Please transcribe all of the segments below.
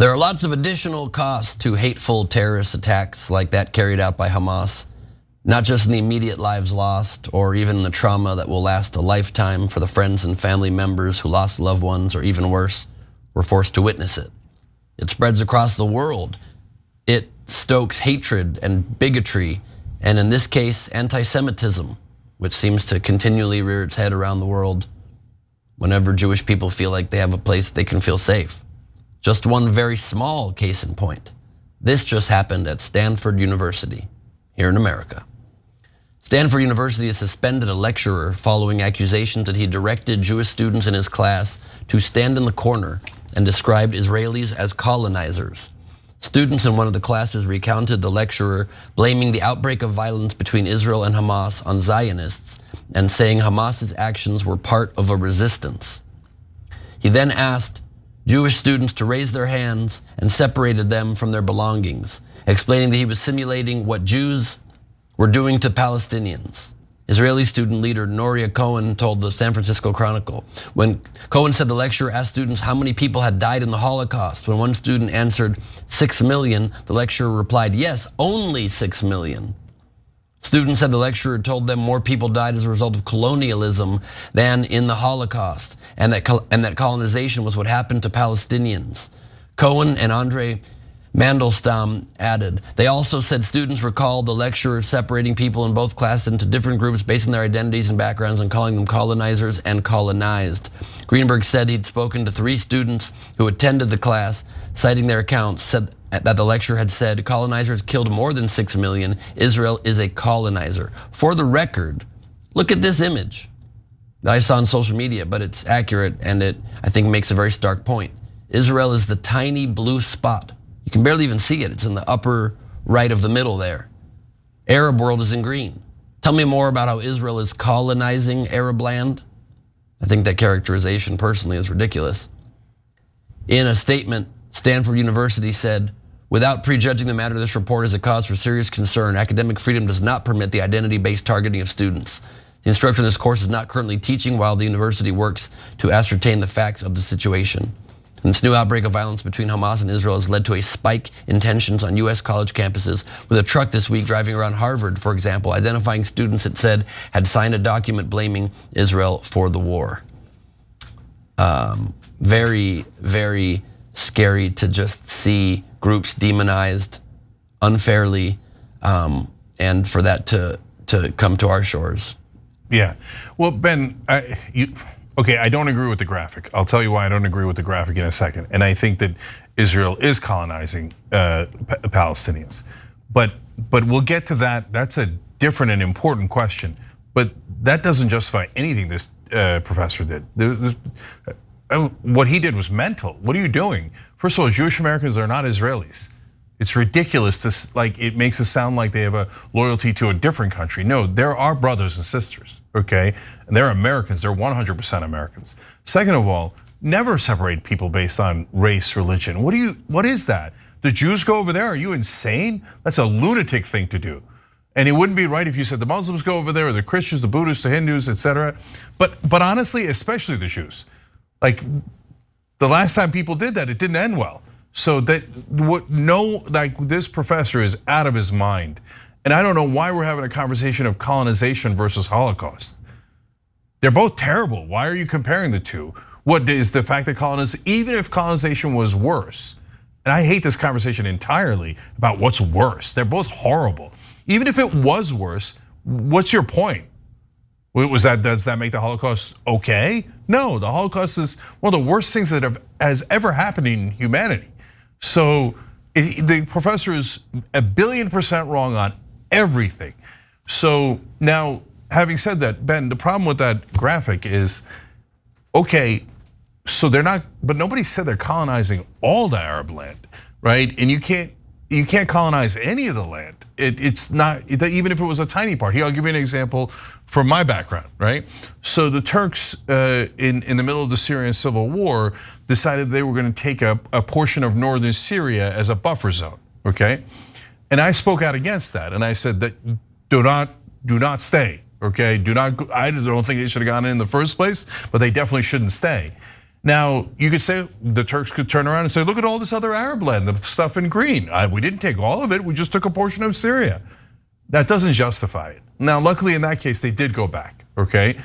There are lots of additional costs to hateful terrorist attacks like that carried out by Hamas, not just in the immediate lives lost or even the trauma that will last a lifetime for the friends and family members who lost loved ones or even worse, were forced to witness it. It spreads across the world. It stokes hatred and bigotry, and in this case, anti-Semitism, which seems to continually rear its head around the world whenever Jewish people feel like they have a place they can feel safe. Just one very small case in point. This just happened at Stanford University here in America. Stanford University has suspended a lecturer following accusations that he directed Jewish students in his class to stand in the corner and described Israelis as colonizers. Students in one of the classes recounted the lecturer blaming the outbreak of violence between Israel and Hamas on Zionists and saying Hamas's actions were part of a resistance. He then asked Jewish students to raise their hands and separated them from their belongings, explaining that he was simulating what Jews were doing to Palestinians. Israeli student leader Noria Cohen told the San Francisco Chronicle. When Cohen said the lecturer asked students how many people had died in the Holocaust, when one student answered 6 million, the lecturer replied, yes, only 6 million. Students said the lecturer told them more people died as a result of colonialism than in the Holocaust, and that colonization was what happened to Palestinians. Cohen and Andre Mandelstam added, they also said students recalled the lecturer separating people in both classes into different groups based on their identities and backgrounds and calling them colonizers and colonized. Greenberg said he'd spoken to 3 students who attended the class, citing their accounts, said that the lecturer had said colonizers killed more than 6 million. Israel is a colonizer. For the record, look at this image that I saw on social media, but it's accurate and it, I think, makes a very stark point. Israel is the tiny blue spot. You can barely even see it. It's in the upper right of the middle there. Arab world is in green. Tell me more about how Israel is colonizing Arab land. I think that characterization personally is ridiculous. In a statement, Stanford University said, without prejudging the matter, this report is a cause for serious concern. Academic freedom does not permit the identity-based targeting of students. The instructor in this course is not currently teaching while the university works to ascertain the facts of the situation. And this new outbreak of violence between Hamas and Israel has led to a spike in tensions on US college campuses, with a truck this week driving around Harvard, for example, identifying students it said had signed a document blaming Israel for the war. Very, very scary to just see groups demonized unfairly, and for that to come to our shores. Yeah, well, Ben, okay, I don't agree with the graphic. I'll tell you why I don't agree with the graphic in a second. And I think that Israel is colonizing Palestinians. But we'll get to that. That's a different and important question. But that doesn't justify anything this professor did. What he did was mental. What are you doing? First of all, Jewish Americans are not Israelis. It's ridiculous to, like, it makes it sound like they have a loyalty to a different country. No, there are brothers and sisters, okay? And they're Americans, they're 100% Americans. Second of all, never separate people based on race, religion. What is that? The Jews go over there, are you insane? That's a lunatic thing to do. And it wouldn't be right if you said the Muslims go over there, or the Christians, the Buddhists, the Hindus, etc. But honestly, especially the Jews. Like, the last time people did that, it didn't end well. So this professor is out of his mind. And I don't know why we're having a conversation of colonization versus Holocaust. They're both terrible. Why are you comparing the two? What is the fact that even if colonization was worse, and I hate this conversation entirely about what's worse. They're both horrible. Even if it was worse, what's your point? Does that make the Holocaust okay? No, the Holocaust is one of the worst things that has ever happened in humanity. So the professor is 1,000,000,000% wrong on everything. So now, having said that, Ben, the problem with that graphic is, okay, so they're not, but nobody said they're colonizing all the Arab land, right? And you can't colonize any of the land. It's not, even if it was a tiny part. Here, I'll give you an example from my background, right? So the Turks in the middle of the Syrian civil war decided they were going to take a portion of northern Syria as a buffer zone, okay? And I spoke out against that, and I said that do not stay, okay? I don't think they should have gone in the first place, but they definitely shouldn't stay. Now, you could say the Turks could turn around and say, look at all this other Arab land, the stuff in green. We didn't take all of it, we just took a portion of Syria. That doesn't justify it. Now, luckily in that case, they did go back, okay?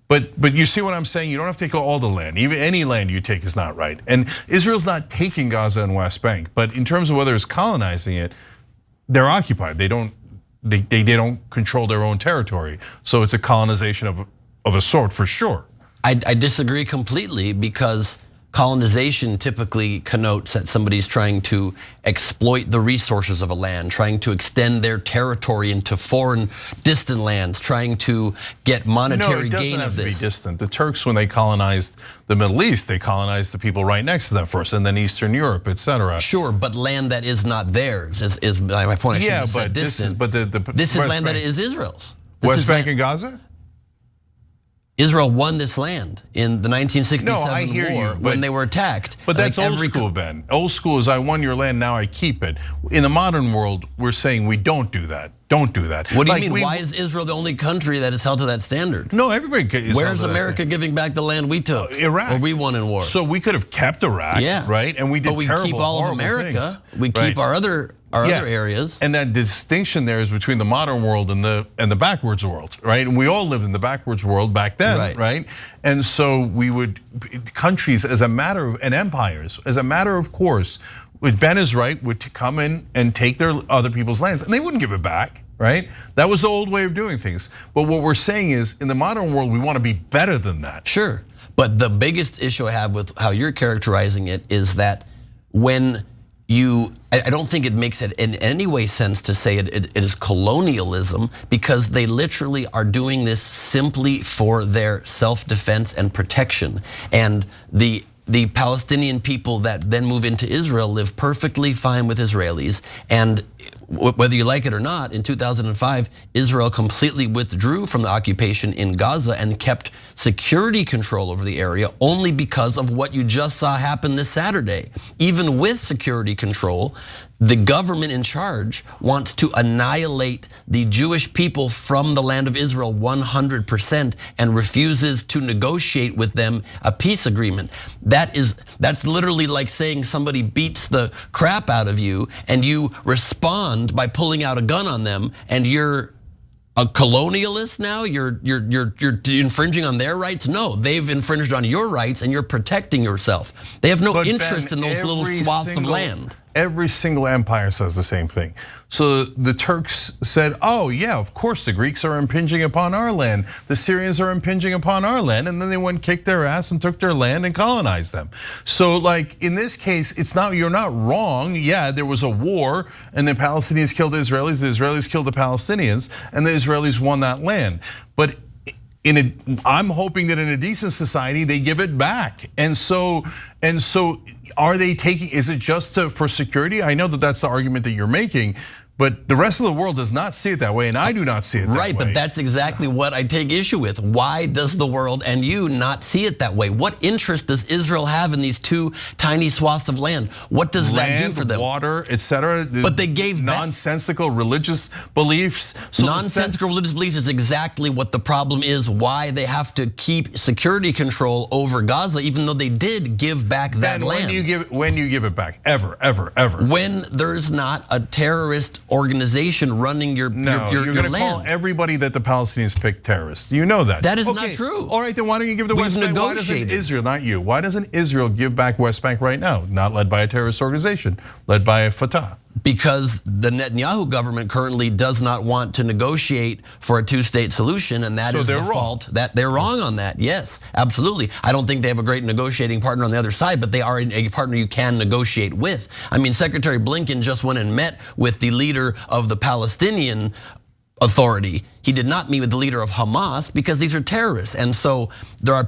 But you see what I'm saying? You don't have to take all the land. Even any land you take is not right. And Israel's not taking Gaza and West Bank, but in terms of whether it's colonizing it, they're occupied. They don't control their own territory. So it's a colonization of a sort for sure. I disagree completely, because colonization typically connotes that somebody's trying to exploit the resources of a land, trying to extend their territory into foreign, distant lands, trying to get monetary gain of this. No, it doesn't have to be distant. The Turks, when they colonized the Middle East, they colonized the people right next to them first, and then Eastern Europe, etc. Sure, but land that is not theirs is my point. Yeah, but this is land that is Israel's. West Bank and Gaza? Israel won this land in the 1967 war when they were attacked. But that's old school, Ben. Old school is I won your land, now I keep it. In the modern world, we're saying we don't do that. Don't do that. What do you mean? Why is Israel the only country that is held to that standard? No, everybody is. Where's America giving back the land we took? Iraq. Or we won in war. So we could have kept Iraq, right? And we did terrible, but we keep all of America. We keep our other areas. And that distinction there is between the modern world and the backwards world, right? And we all lived in the backwards world back then, right? And so we would, countries as a matter of, and empires, as a matter of course, Ben is right, would come in and take their other people's lands, and they wouldn't give it back, right? That was the old way of doing things. But what we're saying is, in the modern world, we want to be better than that. Sure, but the biggest issue I have with how you're characterizing it is that when I don't think it makes it in any way sense to say it is colonialism, because they literally are doing this simply for their self-defense and protection. And the Palestinian people that then move into Israel live perfectly fine with Israelis. And whether you like it or not, in 2005, Israel completely withdrew from the occupation in Gaza and kept security control over the area only because of what you just saw happen this Saturday. Even with security control, the government in charge wants to annihilate the Jewish people from the land of Israel 100% and refuses to negotiate with them a peace agreement. That's literally like saying somebody beats the crap out of you and you respond by pulling out a gun on them, and you're a colonialist now? You're infringing on their rights? No, they've infringed on your rights and you're protecting yourself. They have no interest in those little swaths of land. Every single empire says the same thing. So the Turks said, oh yeah, of course the Greeks are impinging upon our land. The Syrians are impinging upon our land. And then they went and kicked their ass and took their land and colonized them. So like in this case, you're not wrong. Yeah, there was a war and the Palestinians killed the Israelis killed the Palestinians, and the Israelis won that land. But I'm hoping that in a decent society, they give it back. And so are they taking, is it just for security? I know that that's the argument that you're making, but the rest of the world does not see it that way, and I do not see it that way. Right, but that's exactly what I take issue with. Why does the world and you not see it that way? What interest does Israel have in these two tiny swaths of land? What does that do for them? Water, etc. But they gave nonsensical religious beliefs. So nonsensical religious beliefs is exactly what the problem is. Why they have to keep security control over Gaza, even though they did give back that land. When you give it back, ever. When there's not a terrorist organization running your land. You're going to call everybody that the Palestinians picked terrorists. You know that. That is not true. All right, then why don't you give the West Bank? Why doesn't Israel, not you, why doesn't Israel give back West Bank right now? Not led by a terrorist organization, led by a Fatah. Because the Netanyahu government currently does not want to negotiate for a two-state solution, and that is the fault. That they're wrong on that. Yes, absolutely. I don't think they have a great negotiating partner on the other side, but they are a partner you can negotiate with. I mean, Secretary Blinken just went and met with the leader of the Palestinian Authority. He did not meet with the leader of Hamas because these are terrorists. And so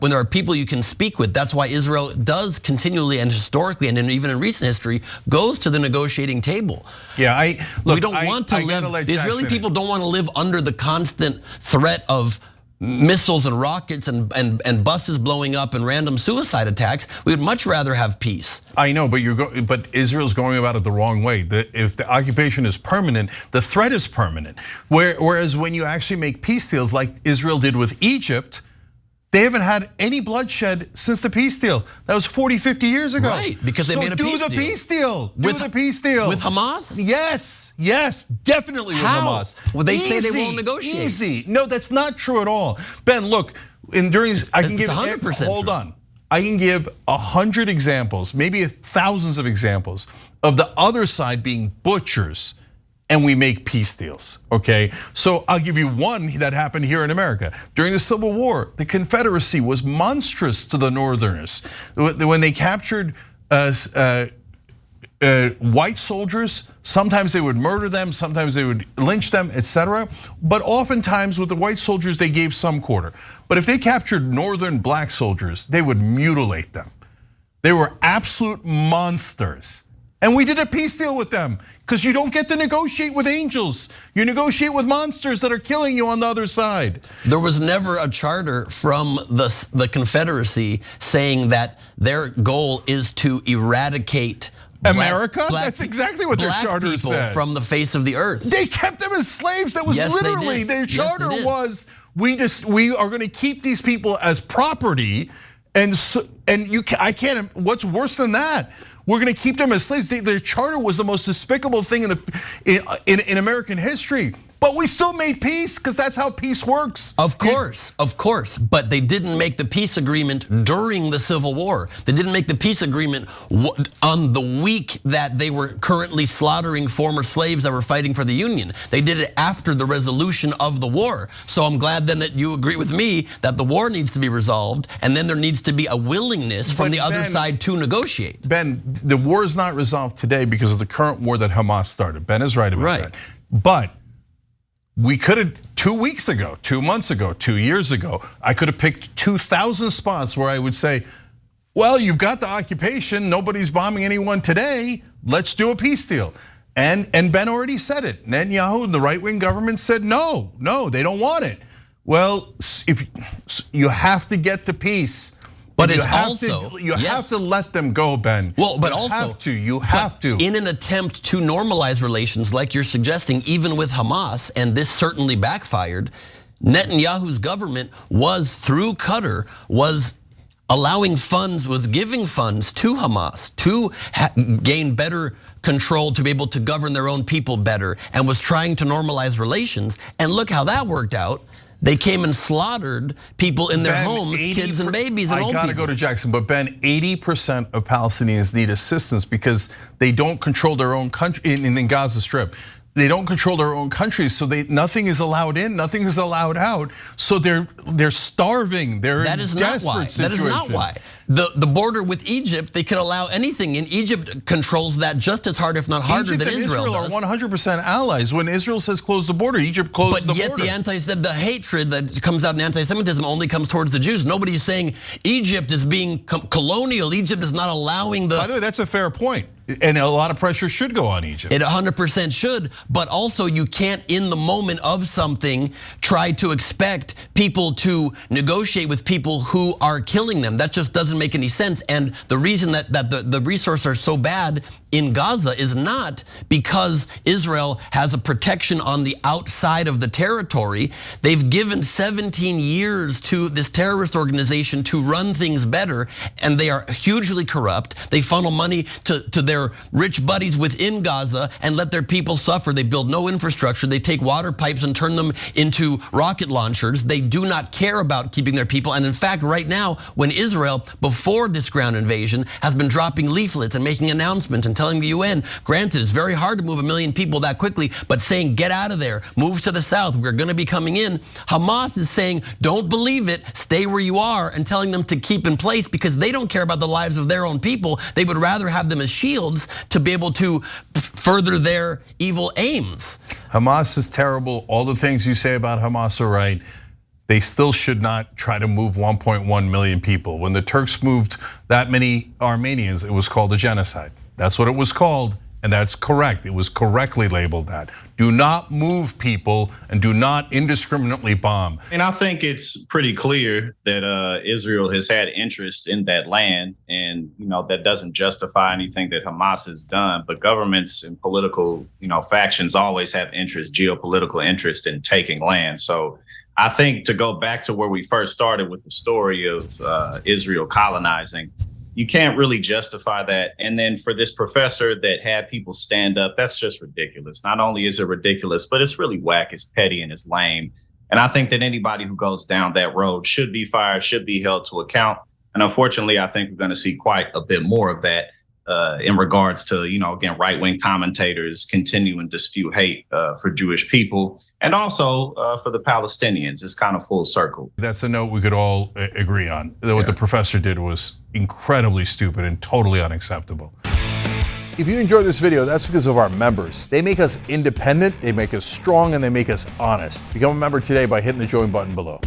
when there are people you can speak with, that's why Israel does continually and historically and even in recent history goes to the negotiating table. Yeah, we don't want to live, the Israeli people don't want to live under the constant threat of missiles and rockets and buses blowing up and random suicide attacks. We would much rather have peace. I know, but Israel's going about it the wrong way. If the occupation is permanent, the threat is permanent. Whereas when you actually make peace deals like Israel did with Egypt, They haven't had any bloodshed since the peace deal. That was 40, 50 years ago. Right, because they made a peace deal. Do the peace deal. Do the peace deal. With Hamas? Yes, definitely with Hamas. Well, they say they won't negotiate. Easy. No, that's not true at all. Ben, look, I can give 100% hold on. I can give 100 examples, maybe thousands of examples of the other side being butchers, and we make peace deals, okay? So I'll give you one that happened here in America. During the Civil War, the Confederacy was monstrous to the Northerners. When they captured white soldiers, sometimes they would murder them, sometimes they would lynch them, etc. But oftentimes with the white soldiers, they gave some quarter. But if they captured Northern black soldiers, they would mutilate them. They were absolute monsters. And we did a peace deal with them because you don't get to negotiate with angels. You negotiate with monsters that are killing you on the other side. There was never a charter from the Confederacy saying that their goal is to eradicate America? That's exactly what their charter said. From the face of the earth. They kept them as slaves. That was literally their charter was. We are going to keep these people as property, I can't. What's worse than that? We're going to keep them as slaves. Their charter was the most despicable thing in American history. But we still made peace because that's how peace works. Of course. But they didn't make the peace agreement during the Civil War. They didn't make the peace agreement on the week that they were currently slaughtering former slaves that were fighting for the Union. They did it after the resolution of the war. So I'm glad then that you agree with me that the war needs to be resolved, and then there needs to be a willingness from the other side to negotiate. Ben, the war is not resolved today because of the current war that Hamas started. Ben is right about that. But we could have 2 weeks ago, 2 months ago, 2 years ago, I could have picked 2,000 spots where I would say, well, you've got the occupation, nobody's bombing anyone today, let's do a peace deal. And Ben already said it. Netanyahu and the right-wing government said no, they don't want it. Well, if you have to get to peace. But it's also you have to let them go, Ben. Well, but also you have to. In an attempt to normalize relations, like you're suggesting, even with Hamas, and this certainly backfired. Netanyahu's government was through Qatar was allowing funds, was giving funds to Hamas to gain better control, to be able to govern their own people better, and was trying to normalize relations. And look how that worked out. They came and slaughtered people in their homes, kids and babies and old people. I gotta go to Jackson, but Ben, 80% of Palestinians need assistance because they don't control their own country in the Gaza Strip. They don't control their own countries, so nothing is allowed in, nothing is allowed out. So they're starving. They're in a desperate situation. That is not why. The border with Egypt, they could allow anything, and Egypt controls that just as hard, if not harder, than Israel does. Egypt and Israel are 100% allies. When Israel says close the border, Egypt closes the border. But yet the hatred that comes out in anti-Semitism only comes towards the Jews. Nobody's saying Egypt is being colonial. Egypt is not allowing the. By the way, that's a fair point. And a lot of pressure should go on Egypt. It 100% should, but also you can't, in the moment of something, try to expect people to negotiate with people who are killing them. That just doesn't make any sense. And the reason that the resources are so bad in Gaza is not because Israel has a protection on the outside of the territory. They've given 17 years to this terrorist organization to run things better, and they are hugely corrupt. They funnel money to their rich buddies within Gaza and let their people suffer. They build no infrastructure. They take water pipes and turn them into rocket launchers. They do not care about keeping their people. And in fact, right now, when Israel, before this ground invasion, has been dropping leaflets and making announcements and telling the UN, granted, it's very hard to move 1 million people that quickly, but saying, get out of there, move to the south, we're gonna be coming in. Hamas is saying, don't believe it, stay where you are, and telling them to keep in place because they don't care about the lives of their own people. They would rather have them as shields to be able to further their evil aims. Hamas is terrible. All the things you say about Hamas are right. They still should not try to move 1.1 million people. When the Turks moved that many Armenians, it was called a genocide. That's what it was called, and that's correct. It was correctly labeled that. Do not move people and do not indiscriminately bomb. And I think it's pretty clear that Israel has had interest in that land, and that doesn't justify anything that Hamas has done. But governments and political factions always have interest, geopolitical interest in taking land. So I think to go back to where we first started with the story of Israel colonizing, you can't really justify that. And then for this professor that had people stand up, that's just ridiculous. Not only is it ridiculous, but it's really whack, it's petty, and it's lame. And I think that anybody who goes down that road should be fired, should be held to account. And unfortunately, I think we're going to see quite a bit more of that in regards to, again, right-wing commentators continuing to spew hate for Jewish people and also for the Palestinians. It's kind of full circle. That's a note we could all agree on. What the professor did was incredibly stupid and totally unacceptable. If you enjoyed this video, that's because of our members. They make us independent, they make us strong, and they make us honest. Become a member today by hitting the join button below.